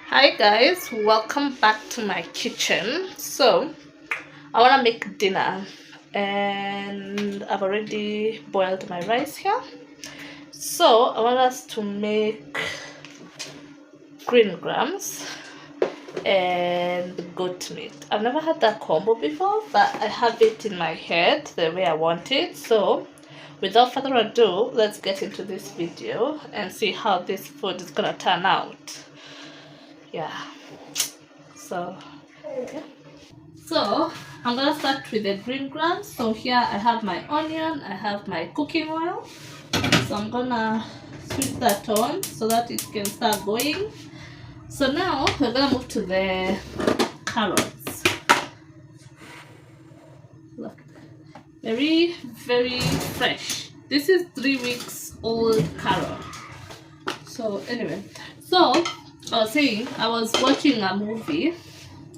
Hi guys, welcome back to my kitchen. So I want to make dinner and I've already boiled my rice here. So I want us to make green grams and goat meat. I've never had that combo before, but I have it in my head the way I want it. So without further ado, let's get into this video and see how this food is gonna turn out. Yeah, so yeah. So I'm gonna start with the green grams. So here I have my onion, I have my cooking oil. So I'm gonna switch that on so that it can start going. So now we're gonna move to the carrots. Look, very fresh. This is 3 weeks old carrot. So anyway, so I was saying I was watching a movie. I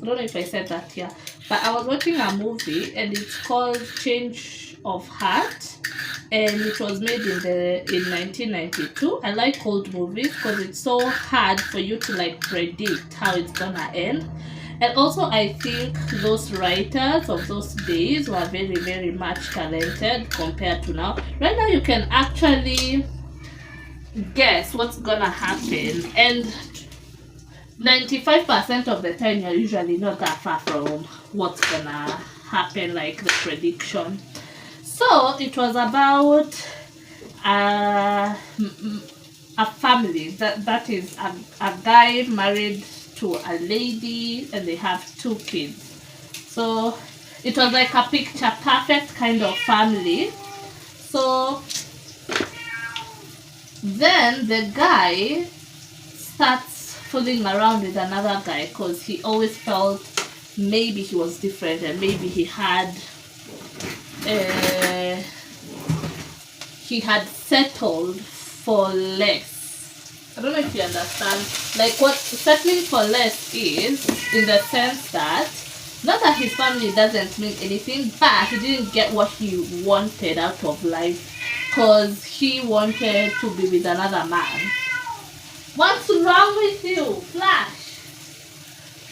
don't know if I said that here, but I was watching a movie and it's called Change of Heart, and it was made in 1992. I like old movies because it's so hard for you to like predict how it's gonna end. And also I think those writers of those days were very much talented compared to now. Right now you can actually guess what's gonna happen, and 95% of the time you're usually not that far from what's gonna happen, like the prediction. So it was about a family that is a guy married to a lady and they have 2 kids. So it was like a picture perfect kind of family. So then the guy starts fooling around with another guy because he always felt maybe he was different and maybe he had settled for less. I don't know if you understand, like what settling for less is, in the sense that not that his family doesn't mean anything, but he didn't get what he wanted out of life because he wanted to be with another man. What's wrong with you? Flash.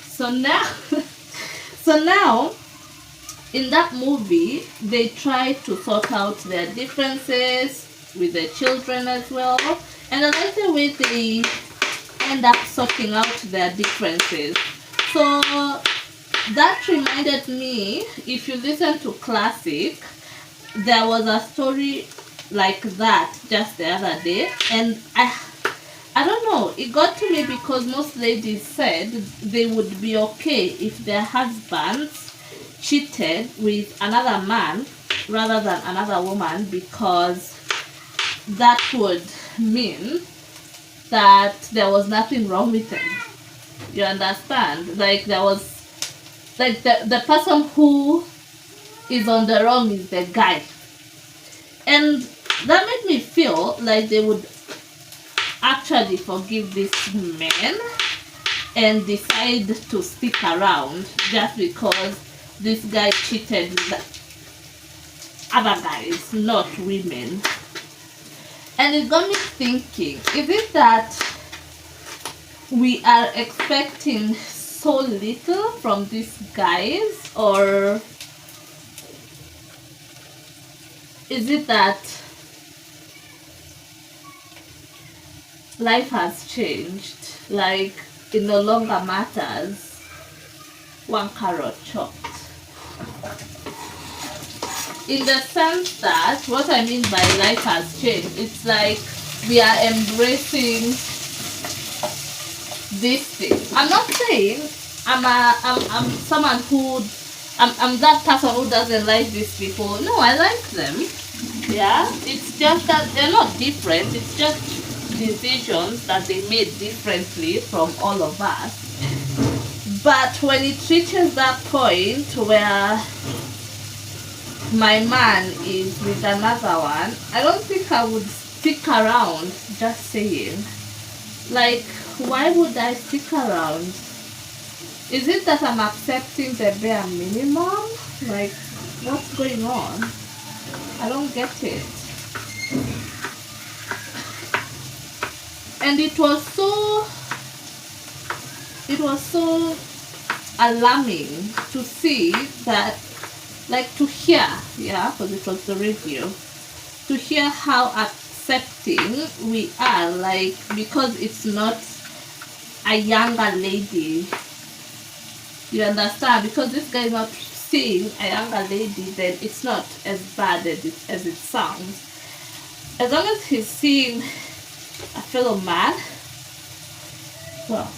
So now, in that movie, they try to sort out their differences with their children as well. And I like the way they end up sorting out their differences. So that reminded me, if you listen to classic, there was a story like that just the other day, and I don't know, it got to me because most ladies said they would be okay if their husbands cheated with another man rather than another woman, because that would mean that there was nothing wrong with them. You understand? Like there was, like the person who is on the wrong is the guy. And that made me feel like they would actually forgive this man and decide to stick around just because this guy cheated with other guys, not women. And it got me thinking, is it that we are expecting so little from these guys, or is it that life has changed? Like it no longer matters one carrot chopped. In the sense that, what I mean by life has changed, it's like we are embracing this thing. I'm not saying I'm someone who I'm that person who doesn't like these people. No, I like them. Yeah, it's just that they're not different. It's just decisions that they made differently from all of us. But when it reaches that point where my man is with another one, I don't think I would stick around. Just saying. Like, why would I stick around? Is it that I'm accepting the bare minimum? Like, what's going on? I don't get it. And it was so it was so alarming to see that, like, to hear, yeah, because it was the radio, to hear how accepting we are, like, because it's not a younger lady, you understand, because this guy is not seeing a younger lady, then it's not as bad as it sounds. As long as he's seeing a fellow man, well,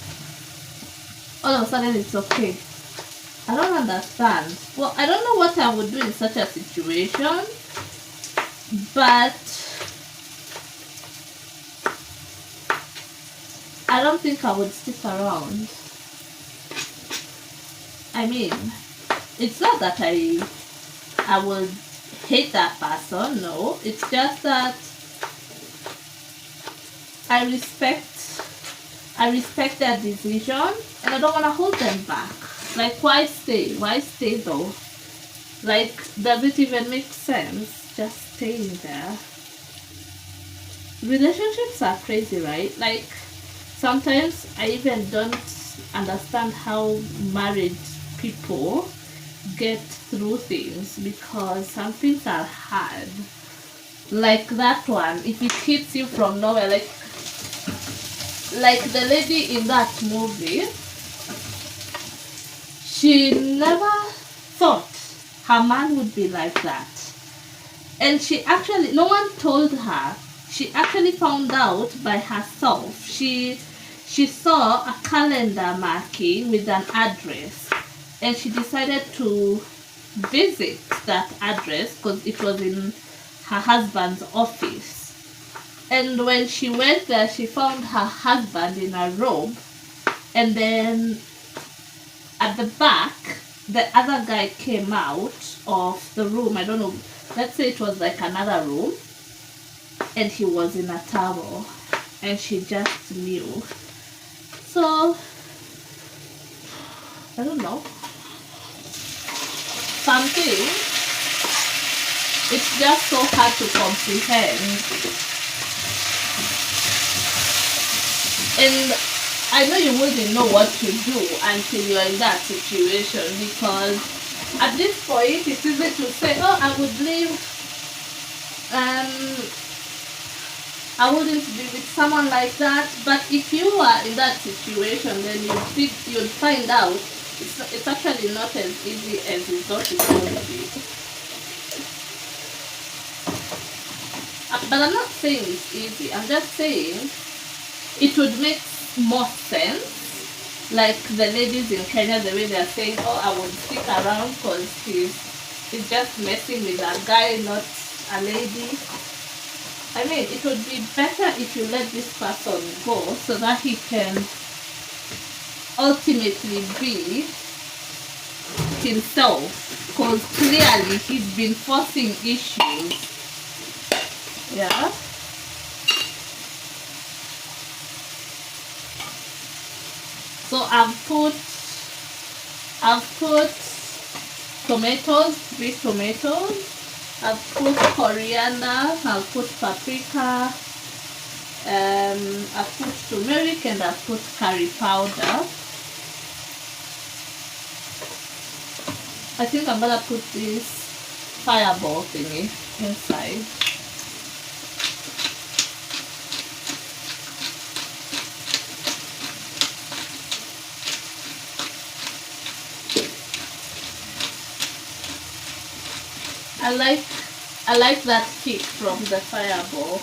all of a sudden it's okay. I don't understand. Well, I don't know what I would do in such a situation, but I don't think I would stick around. I mean, it's not that I would hate that person, no. It's just that I respect their decision, and I don't want to hold them back. Like, why stay? Why stay though? Like, does it even make sense just staying there? Relationships are crazy, right? Like, sometimes I even don't understand how married people get through things, because some things are hard. Like that one, if it hits you from nowhere, like the lady in that movie, she never thought her man would be like that. And she actually, no one told her. She actually found out by herself. She saw a calendar marking with an address, and she decided to visit that address because it was in her husband's office. And when she went there, she found her husband in a robe, and then at the back, the other guy came out of the room. I don't know, let's say it was like another room, and he was in a towel, and she just knew. So I don't know, something, it's just so hard to comprehend. And I know you wouldn't know what to do until you're in that situation, because at this point it's easy to say, oh, I would leave, I wouldn't be with someone like that. But if you are in that situation, then you'd find out it's actually not as easy as you thought it would be. But I'm not saying it's easy, I'm just saying it would make more sense. Like the ladies in Kenya, the way they're saying, oh, I would stick around because he's just messing with a guy, not a lady. I mean, it would be better if you let this person go so that he can ultimately be himself, because clearly he's been forcing issues. Yeah. So I've put tomatoes, 3 tomatoes. I've put coriander, I've put paprika, I've put turmeric, and I've put curry powder. I think I'm gonna put this fireball thingy inside. I like that kick from the fireball.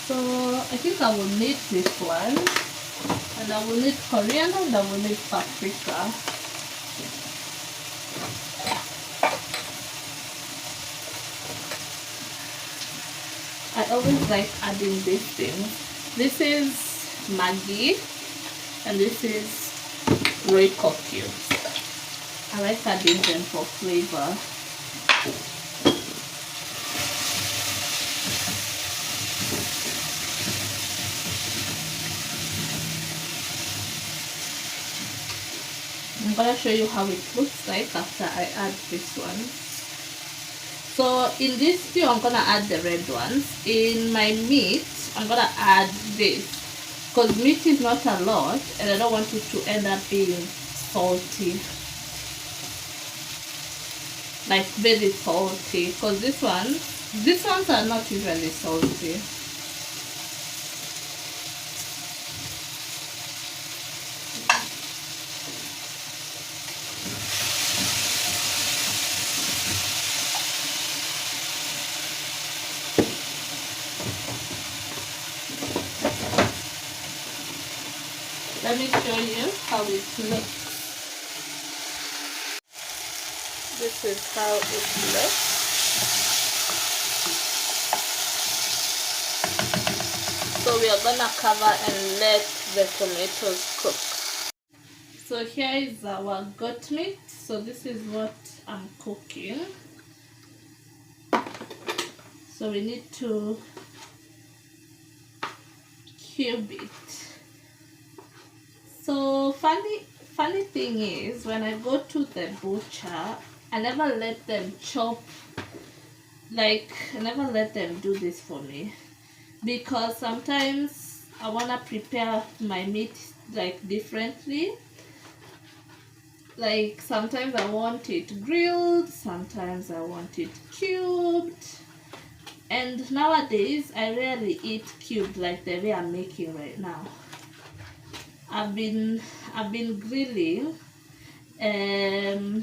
So I think I will need this one, and I will need coriander, and I will need paprika. I always like adding these things. This is Maggi, and this is Royco cubes. I like adding them for flavor. I'm gonna show you how it looks like after I add this one. So in this stew, I'm gonna add the red ones. In my meat, I'm gonna add this. because meat is not a lot and I don't want it to end up being salty, like very salty, because these ones are not usually salty. Let me show you how it looks. This is how it looks. So we are gonna cover and let the tomatoes cook. So here is our goat meat. So this is what I'm cooking. So we need to cube it. So funny thing is, when I go to the butcher, I never let them chop, like I never let them do this for me, because sometimes I want to prepare my meat like differently. Like sometimes I want it grilled, sometimes I want it cubed, and nowadays I rarely eat cubed like the way I'm making right now. I've been grilling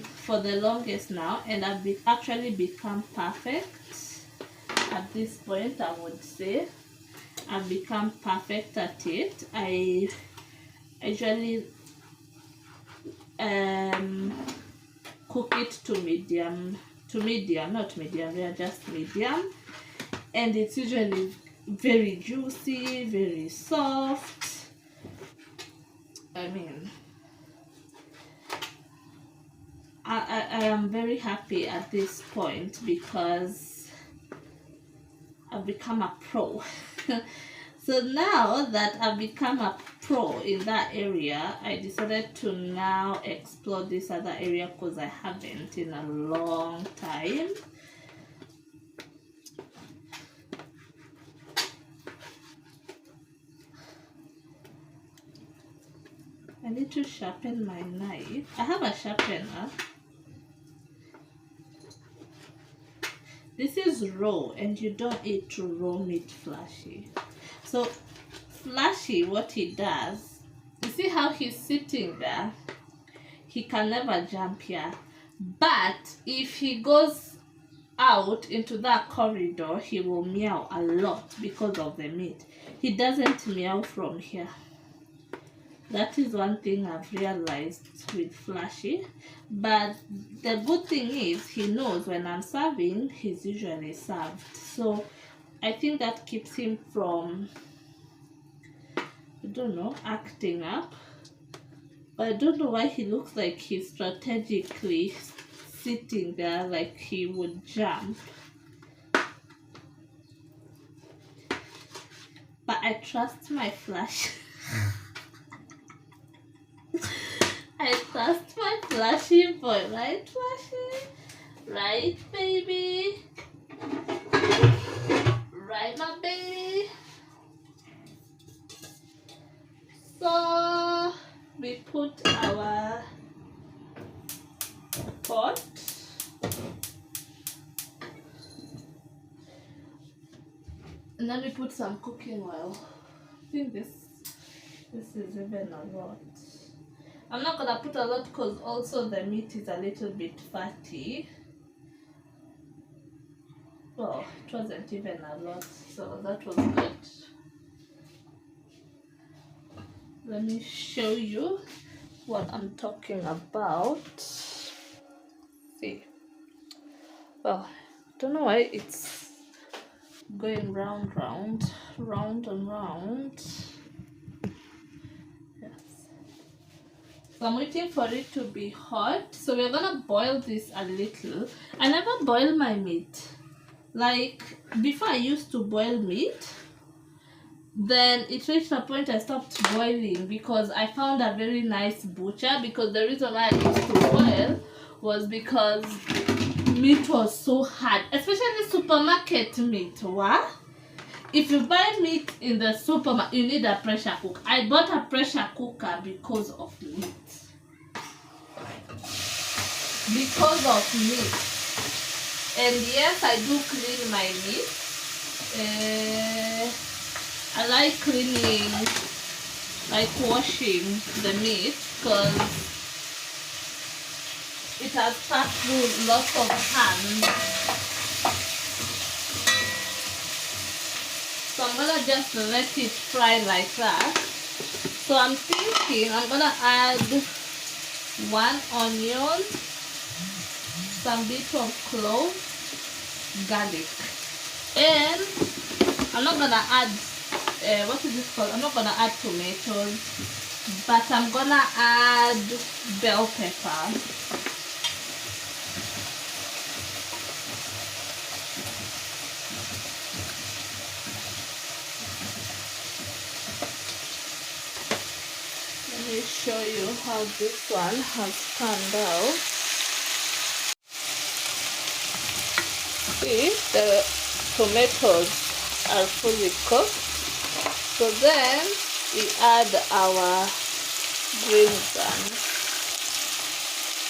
for the longest now, and I've actually become perfect at this point. I would say I've become perfect at it. I usually cook it to medium, not medium rare, just medium, and it's usually very juicy, very soft. I mean, I am very happy at this point because I've become a pro. So now that I've become a pro in that area, I decided to now explore this other area because I haven't in a long time. I need to sharpen my knife. I have a sharpener. This is raw, and you don't eat raw meat flashy. So flashy, what he does, you see how he's sitting there? He can never jump here. But if he goes out into that corridor, he will meow a lot because of the meat. He doesn't meow from here. That is one thing I've realized with Flashy. But the good thing is, he knows when I'm serving, he's usually served. So I think that keeps him from, I don't know, acting up. But I don't know why he looks like he's strategically sitting there like he would jump. But I trust my Flash. I trust my Flashy boy, right, Flashy? Right, baby? Right, my baby? So we put our pot. And then we put some cooking oil. I think this is even a lot. I'm not gonna put a lot because also the meat is a little bit fatty. Well, it wasn't even a lot, so that was good. Let me show you what I'm talking about. See. Well, I don't know why it's going round and round. So I'm waiting for it to be hot. So we're gonna boil this a little. I never boil my meat. Like before I used to boil meat. Then it reached a point I stopped boiling because I found a very nice butcher. Because the reason why I used to boil was because meat was so hard. Especially supermarket meat. What? if you buy meat in the supermarket, you need a pressure cooker. I bought a pressure cooker because of meat. Because of meat. And yes, I do clean my meat. I like cleaning, like washing the meat, because it has passed through lots of hands. So I'm gonna just let it fry like that. So I'm thinking I'm gonna add 1 onion, some bit of clove, garlic, and I'm not gonna add what is this called? I'm not gonna add tomatoes, but I'm gonna add bell pepper. Let me show you how this one has turned out. See, the tomatoes are fully cooked. So then we add our greens on.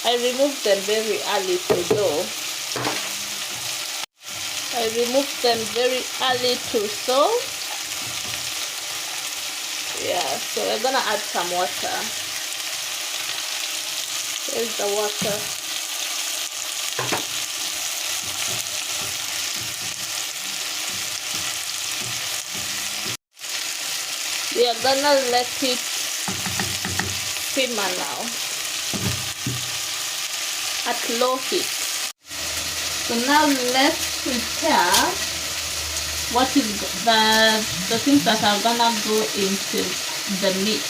I removed them very early to do. I removed them very early to sow. Yeah, so we're gonna add some water. Here's the water. We are gonna let it simmer now at low heat. So now let's prepare what is the things that are gonna go into the meat.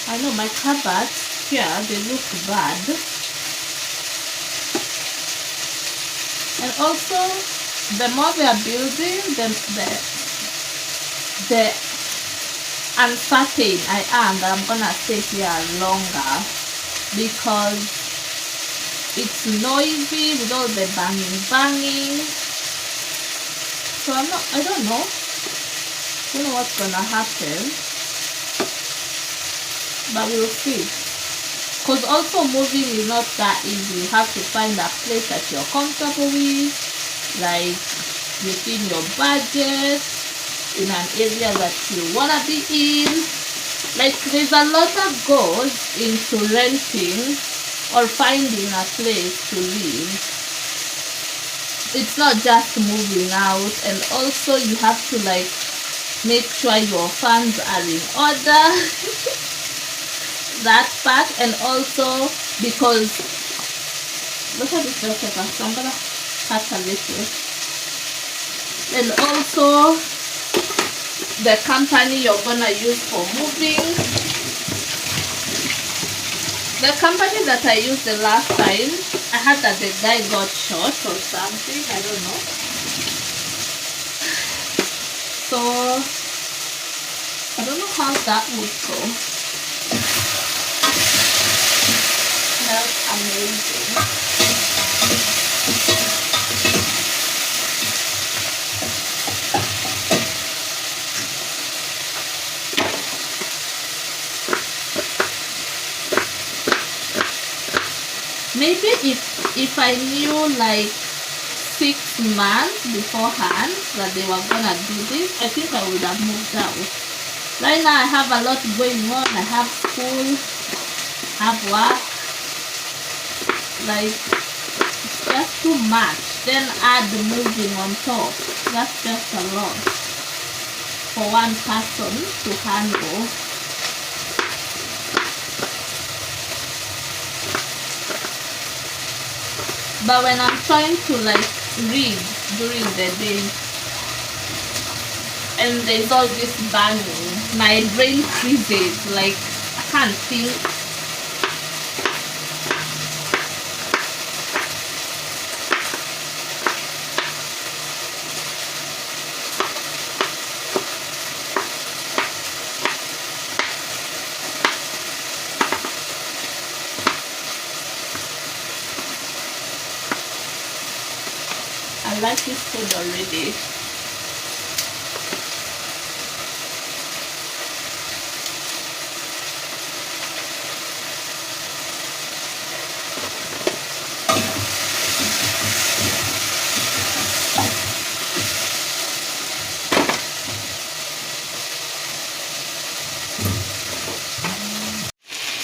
I know my cupboards here, they look bad. And also, the more we are building, the uncertain I am that I'm gonna stay here longer, because it's noisy with all the banging. So I don't know what's gonna happen, but we'll see. Because also moving is not that easy. You have to find a place that you're comfortable with, like within your budget, in an area that you want to be in. Like, there's a lot that goes into renting or finding a place to live. It's not just moving out, and also you have to like make sure your funds are in order. That part. And also because look at this bell pepper, so I'm gonna cut a little. And also the company you're gonna use for moving. The company that I used the last time, I heard that the guy got shot or something, I don't know. So I don't know how that would go. That's amazing. Maybe if I knew like 6 months beforehand that they were gonna do this, I think I would have moved out. Right now I have a lot going on. I have school, have work. Like, it's just too much. Then add the moving on top. That's just a lot for one person to handle. But when I'm trying to like read during the day and there's all this banging, my brain freezes. Like, I can't think. lightly stirred already.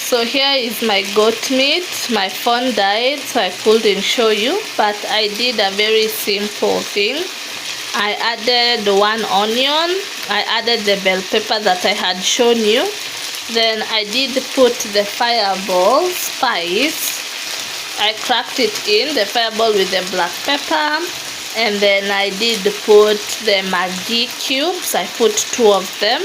So here is my goat meat. My phone died, so I couldn't show you, but I did a very simple thing. I added 1 onion, I added the bell pepper that I had shown you, then I did put the fireball spice. I cracked it in the fireball with the black pepper, and then I did put the Maggi cubes. I put 2 of them,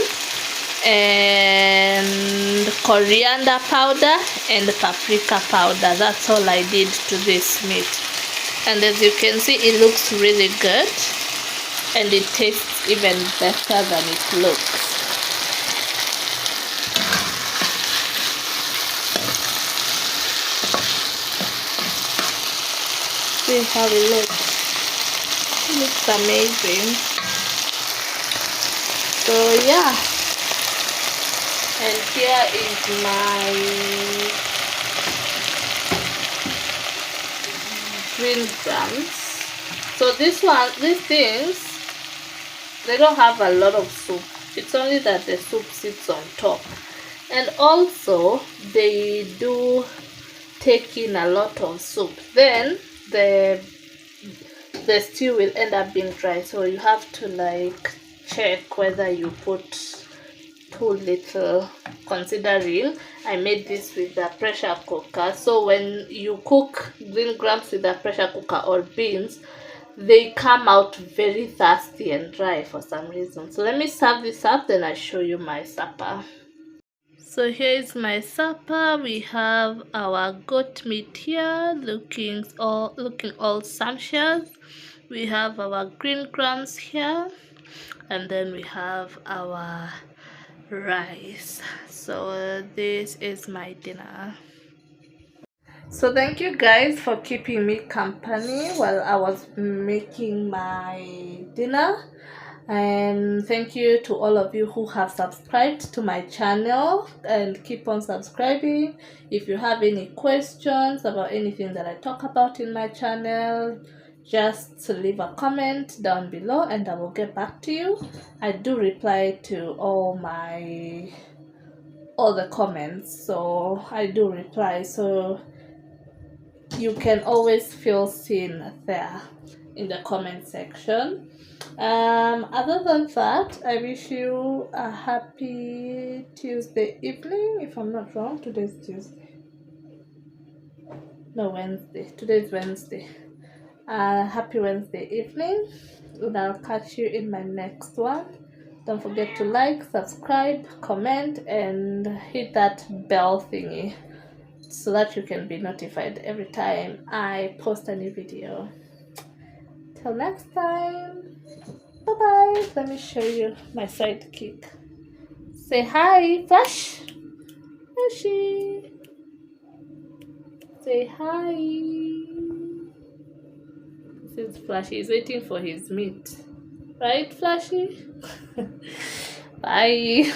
and coriander powder and paprika powder. That's all I did to this meat, and as you can see, it looks really good and it tastes even better than it looks. See how it looks. It looks amazing. So yeah, and here is my green grams. So these things, they don't have a lot of soup. It's only that the soup sits on top, and also they do take in a lot of soup. Then the stew will end up being dry, so you have to like check whether you put too little. Considering I made this with the pressure cooker, so when you cook green grams with the pressure cooker or beans, they come out very thirsty and dry for some reason. So let me serve this up, then I show you my supper. So here is my supper. We have our goat meat here, looking all sumptuous. We have our green grams here, and then we have our rice. So this is my dinner. So thank you guys for keeping me company while I was making my dinner, and thank you to all of you who have subscribed to my channel, and keep on subscribing. If you have any questions about anything that I talk about in my channel, just leave a comment down below and I will get back to you. I do reply to all the comments, so I do reply, so you can always feel seen there in the comment section. Other than that, I wish you a happy Tuesday evening. If I'm not wrong, today's Tuesday, no, Wednesday. Today's Wednesday. Happy Wednesday evening, and I'll catch you in my next one. Don't forget to like, subscribe, comment, and hit that bell thingy so that you can be notified every time I post a new video. Till next time, bye bye. Let me show you my sidekick. Say hi, Flash. Flashy. Say hi. This is Flashy. He's waiting for his meat. Right, Flashy? Bye.